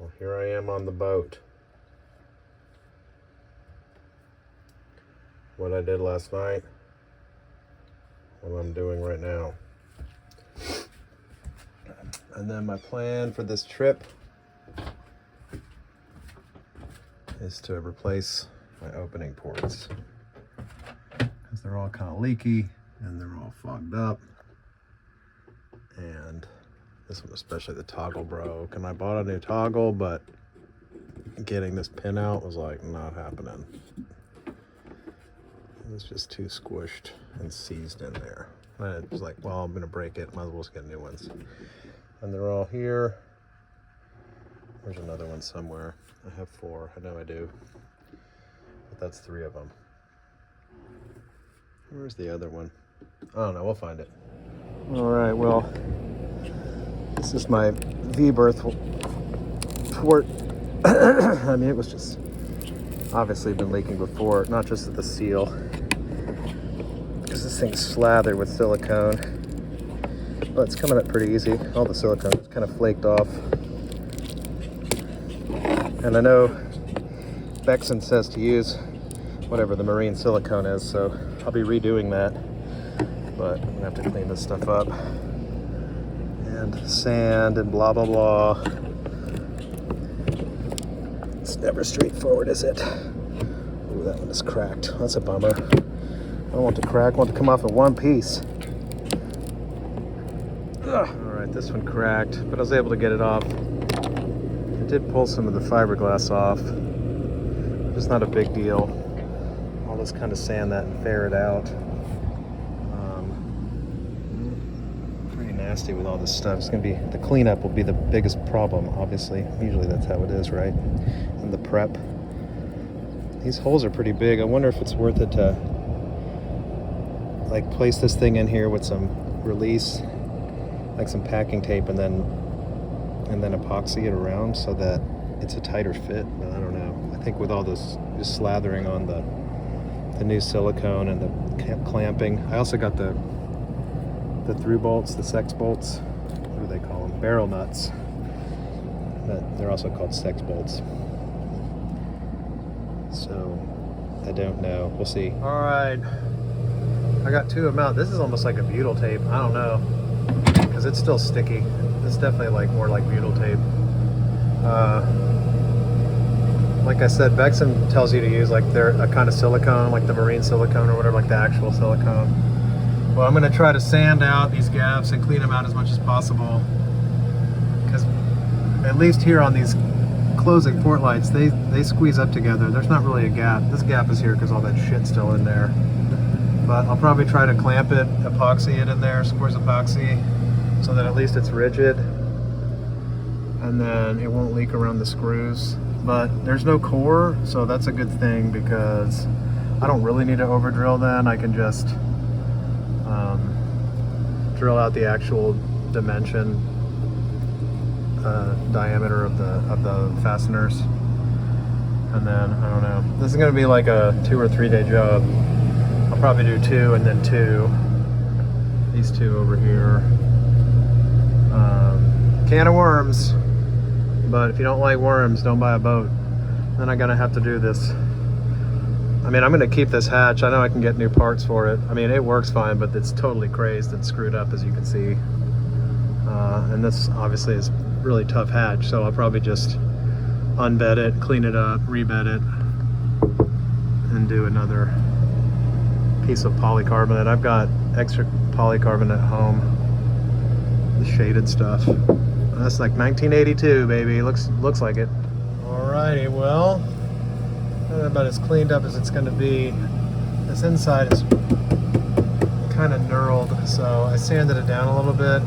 Well, here I am on the boat. What I did last night, what I'm doing right now. And then my plan for this trip is to replace my opening ports, because they're all kind of leaky and they're all fogged up. And this one, especially the toggle, broke. And I bought a new toggle, but getting this pin out was like not happening. It was just too squished and seized in there. And it was like, well, I'm gonna break it, might as well just get new ones. And they're all here. There's another one somewhere. I have 4, I know I do. But that's 3 of them. Where's the other one? I don't know, we'll find it. All right, well, this is my V-berth port. I mean, it was just obviously been leaking before, not just at the seal, because this thing's slathered with silicone. Well, it's coming up pretty easy. All the silicone is kind of flaked off. And I know Pearson says to use whatever the marine silicone is, so I'll be redoing that. But I'm gonna have to clean this stuff up. And sand and blah, blah, blah. It's never straightforward, is it? Ooh, that one is cracked. That's a bummer. I don't want to crack, I want to come off in one piece. Ugh. All right, this one cracked, but I was able to get it off. I did pull some of the fiberglass off. It's not a big deal. I'll just kind of sand that and ferret out. Pretty nasty with all this stuff. It's gonna be, the cleanup will be the biggest problem, obviously. Usually that's how it is, right? And the prep. These holes are pretty big. I wonder if it's worth it to like place this thing in here with some release, like some packing tape, and then epoxy it around so that it's a tighter fit. But I don't know. I think with all this just slathering on the new silicone and the clamping. I also got the through bolts, the sex bolts. What do they call them? Barrel nuts. But they're also called sex bolts. So I don't know. We'll see. All right. I got 2 of them out. This is almost like a butyl tape. I don't know, because it's still sticky. It's definitely like more like butyl tape. Like I said, Pearson tells you to use like a kind of silicone, like the marine silicone or whatever, like the actual silicone. Well, I'm gonna try to sand out these gaps and clean them out as much as possible, because at least here on these closing port lights, they squeeze up together. There's not really a gap. This gap is here because all that shit's still in there. But I'll probably try to clamp it, epoxy it in there, scores epoxy, so that at least it's rigid, and then it won't leak around the screws. But there's no core, so that's a good thing, because I don't really need to over drill then. I can just drill out the actual dimension, diameter of the fasteners, and then I don't know. This is going to be like a 2 or 3 day job. I'll probably do 2 and then 2. These 2 over here. Can of worms. But if you don't like worms, don't buy a boat. Then I'm gonna have to do this. I mean, I'm gonna keep this hatch. I know I can get new parts for it. I mean, it works fine, but it's totally crazed and screwed up, as you can see. And this obviously is really tough hatch, so I'll probably just unbed it, clean it up, rebed it, and do another piece of polycarbonate. I've got extra polycarbonate at home, the shaded stuff. That's like 1982, baby. Looks like it. Alrighty, well, about as cleaned up as it's going to be. This inside is kind of knurled, so I sanded it down a little bit.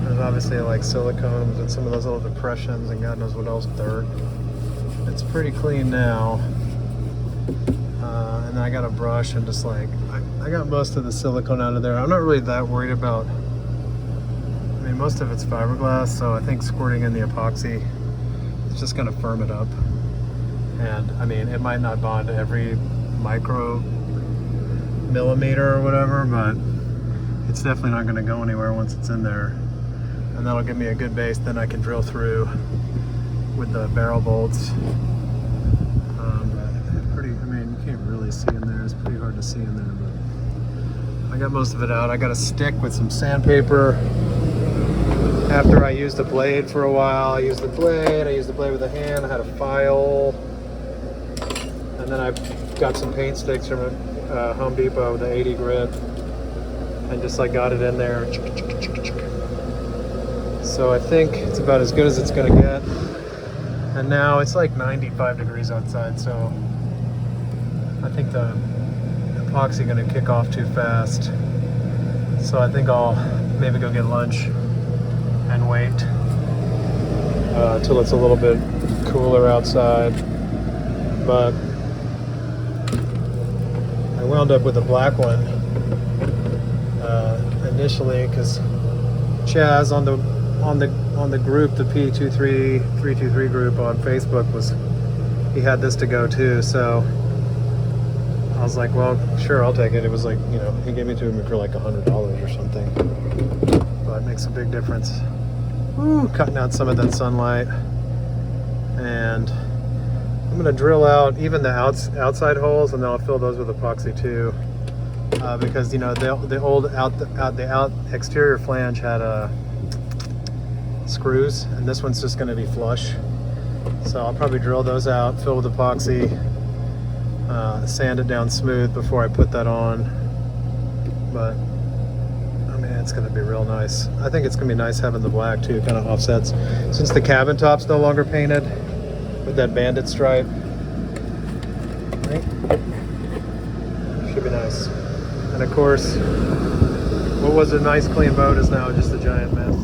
There's obviously like silicones and some of those little depressions and God knows what else, dirt. It's pretty clean now. And then I got a brush and just like, I got most of the silicone out of there. I'm not really that worried about, I mean, most of it's fiberglass, so I think squirting in the epoxy is just gonna firm it up. And I mean, it might not bond to every micro millimeter or whatever, but it's definitely not gonna go anywhere once it's in there. And that'll give me a good base, then I can drill through with the barrel bolts. But pretty, I mean, you can't really see in there. It's pretty hard to see in there, but I got most of it out. I got a stick with some sandpaper. After I used the blade for a while, I used the blade with a hand. I had a file. And then I got some paint sticks from Home Depot with the 80 grit. And just like got it in there. So I think it's about as good as it's gonna get. And now it's like 95 degrees outside, so I think the epoxy gonna kick off too fast. So I think I'll maybe go get lunch and wait till it's a little bit cooler outside. But I wound up with a black one initially because Chaz on the group, the P23323 group on Facebook, he had this to go too. So I was like, well, sure, I'll take it. It was like, you know, he gave me to me for like $100 or something. But it makes a big difference. Woo, cutting out some of that sunlight. And I'm gonna drill out even the outside holes, and then I'll fill those with epoxy too. Because you know the old out exterior flange had screws, and this one's just gonna be flush. So I'll probably drill those out, fill with epoxy, sand it down smooth before I put that on. But I mean, it's gonna be real nice. I think it's gonna be nice having the black too, kind of offsets. Since the cabin top's no longer painted with that bandit stripe, right? Should be nice. And of course, what was a nice clean boat is now just a giant mess.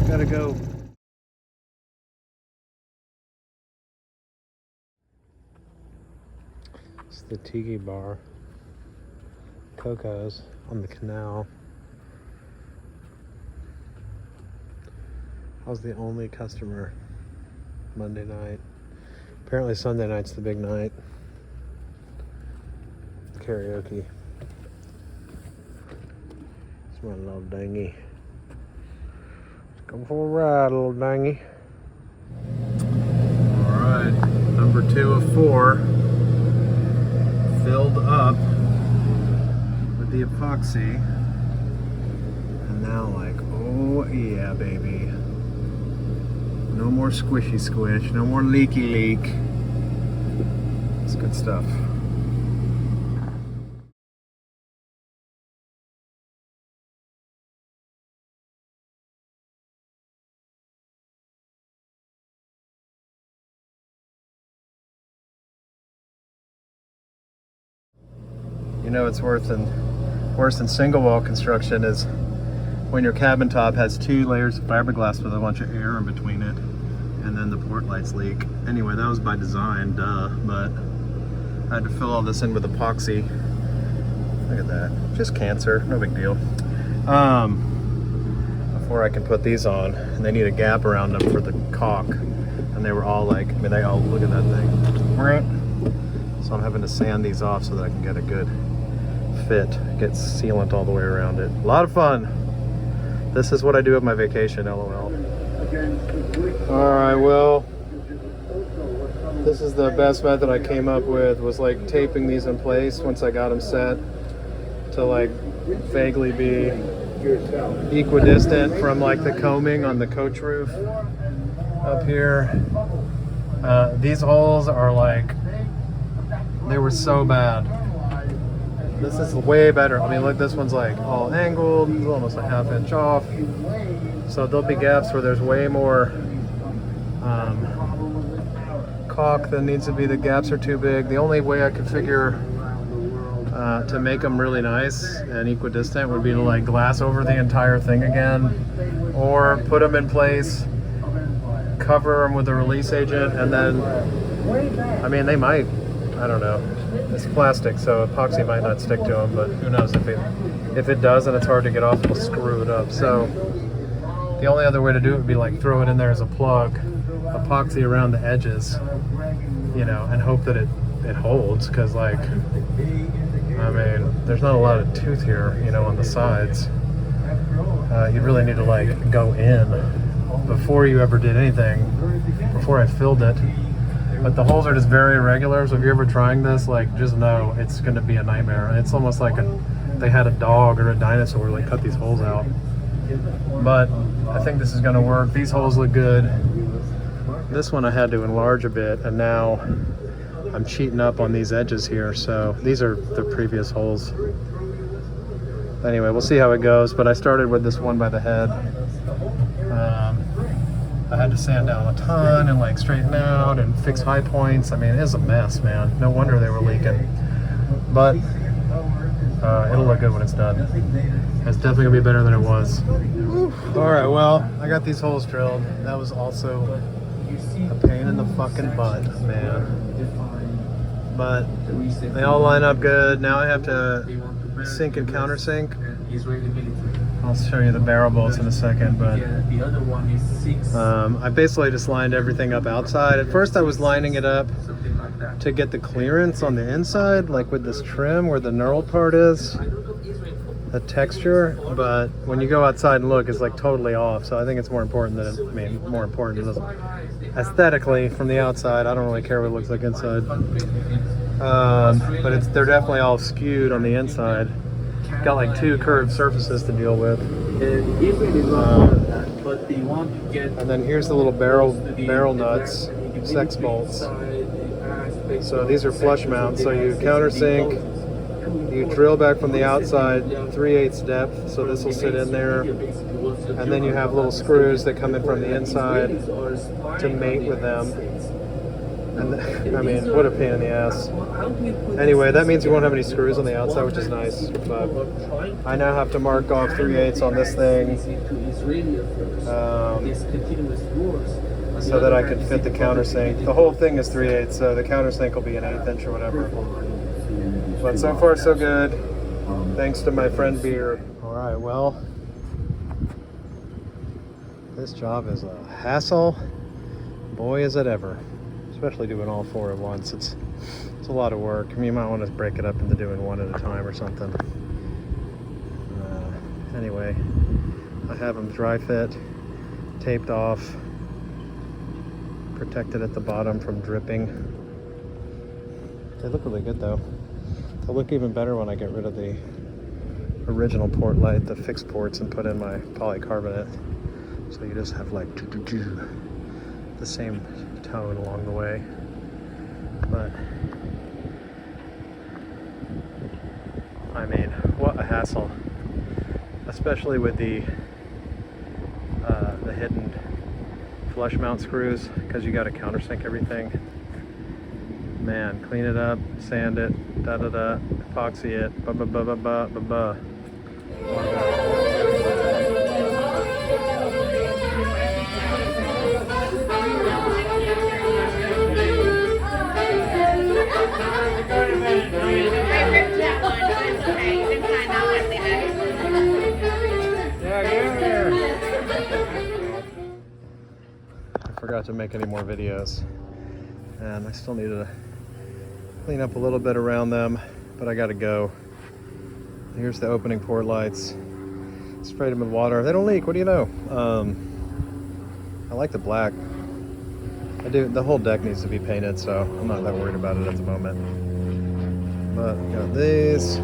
Gotta go. It's the Tiki Bar. Coco's on the canal. I was the only customer Monday night. Apparently Sunday night's the big night. Karaoke. It's my little dinghy. Come for a ride, little dinghy. Alright, number 2 of 4. Filled up with the epoxy. And now like, oh yeah, baby. No more squishy squish, no more leaky leak. It's good stuff. You know, it's worse than single wall construction is when your cabin top has 2 layers of fiberglass with a bunch of air in between it, and then the port lights leak. Anyway, that was by design, duh, but I had to fill all this in with epoxy. Look at that, just cancer, no big deal. Before I can put these on, and they need a gap around them for the caulk, and they were all like, I mean, they all, look at that thing. So I'm having to sand these off so that I can get a good fit, get sealant all the way around it. A lot of fun. This is what I do at my vacation, LOL. All right, well, this is the best method I came up with, was like taping these in place once I got them set to like vaguely be equidistant from like the combing on the coach roof up here. These holes are like, they were so bad. This is way better. I mean, look, this one's like all angled, it's almost a ½ inch off. So there'll be gaps where there's way more caulk than needs to be. The gaps are too big. The only way I could figure to make them really nice and equidistant would be to like glass over the entire thing again, or put them in place, cover them with a release agent, and then, I mean, they might, I don't know. It's plastic, so epoxy might not stick to them, but who knows, if it does and it's hard to get off, it'll screw it up. So the only other way to do it would be like throw it in there as a plug, epoxy around the edges, you know, and hope that it holds, because like, I mean, there's not a lot of tooth here, you know, on the sides. You really need to like go in before you ever did anything, before I filled it. But the holes are just very irregular, so if you're ever trying this, like, just know it's going to be a nightmare. It's almost like they had a dog or a dinosaur like cut these holes out. But I think this is going to work. These holes look good. This one I had to enlarge a bit, and now I'm cheating up on these edges here. So these are the previous holes. Anyway, we'll see how it goes. But I started with this one by the head. I had to sand down a ton and like straighten out and fix high points. I mean, it was a mess, man. No wonder they were leaking. But it'll look good when it's done. It's definitely gonna be better than it was. All right, well, I got these holes drilled. That was also a pain in the fucking butt, man. But they all line up good. Now I have to sink and countersink. I'll show you the barrel bolts in a second, but I basically just lined everything up outside. At first I was lining it up to get the clearance on the inside, like with this trim where the knurled part is, the texture, but when you go outside and look, it's like totally off. So I think it's more important that more important is aesthetically from the outside. I don't really care what it looks like inside. But they're definitely all skewed on the inside. Got like 2 curved surfaces to deal with. And then here's the little barrel nuts, sex bolts. So these are flush mounts. So you countersink, you drill back from the outside 3/8 depth. So this will sit in there. And then you have little screws that come in from the inside to mate with them. And I mean, what a pain in the ass. Anyway, that means you won't have any screws on the outside, which is nice. But I now have to mark off 3/8 on this thing so that I can fit the countersink. The whole thing is 3/8, so the countersink will be an 1/8 inch or whatever. But so far, so good. Thanks to my friend Beer. All right, well, this job is a hassle. Boy, is it ever. Especially doing all 4 at once. It's a lot of work. I mean, you might want to break it up into doing 1 at a time or something. Anyway, I have them dry fit, taped off, protected at the bottom from dripping. They look really good though. They'll look even better when I get rid of the original port light, the fixed ports, and put in my polycarbonate. So you just have like the same tone along the way. But I mean, what a hassle, especially with the hidden flush mount screws, because you got to countersink everything. Man, clean it up, sand it, epoxy it, I forgot to make any more videos, and I still need to Clean up a little bit around them, but I gotta go. Here's the opening port lights. Sprayed them with water. They don't leak, what do you know? I like the black. I do. The whole deck needs to be painted, so I'm not that worried about it at the moment. But I got these.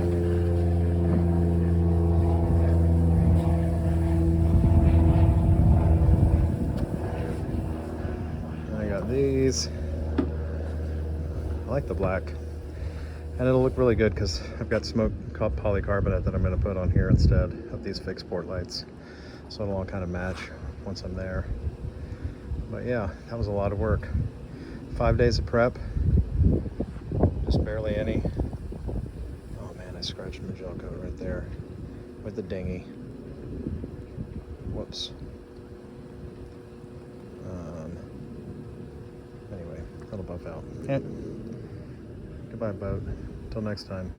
I got these. I like the black. And it'll look really good because I've got smoked polycarbonate that I'm going to put on here instead of these fixed port lights. So it'll all kind of match once I'm there. But yeah, that was a lot of work. 5 days of prep. Just barely any. Oh man, I scratched my gel coat right there with the dinghy. Whoops. Anyway, that'll buff out. Goodbye, boat. Till next time.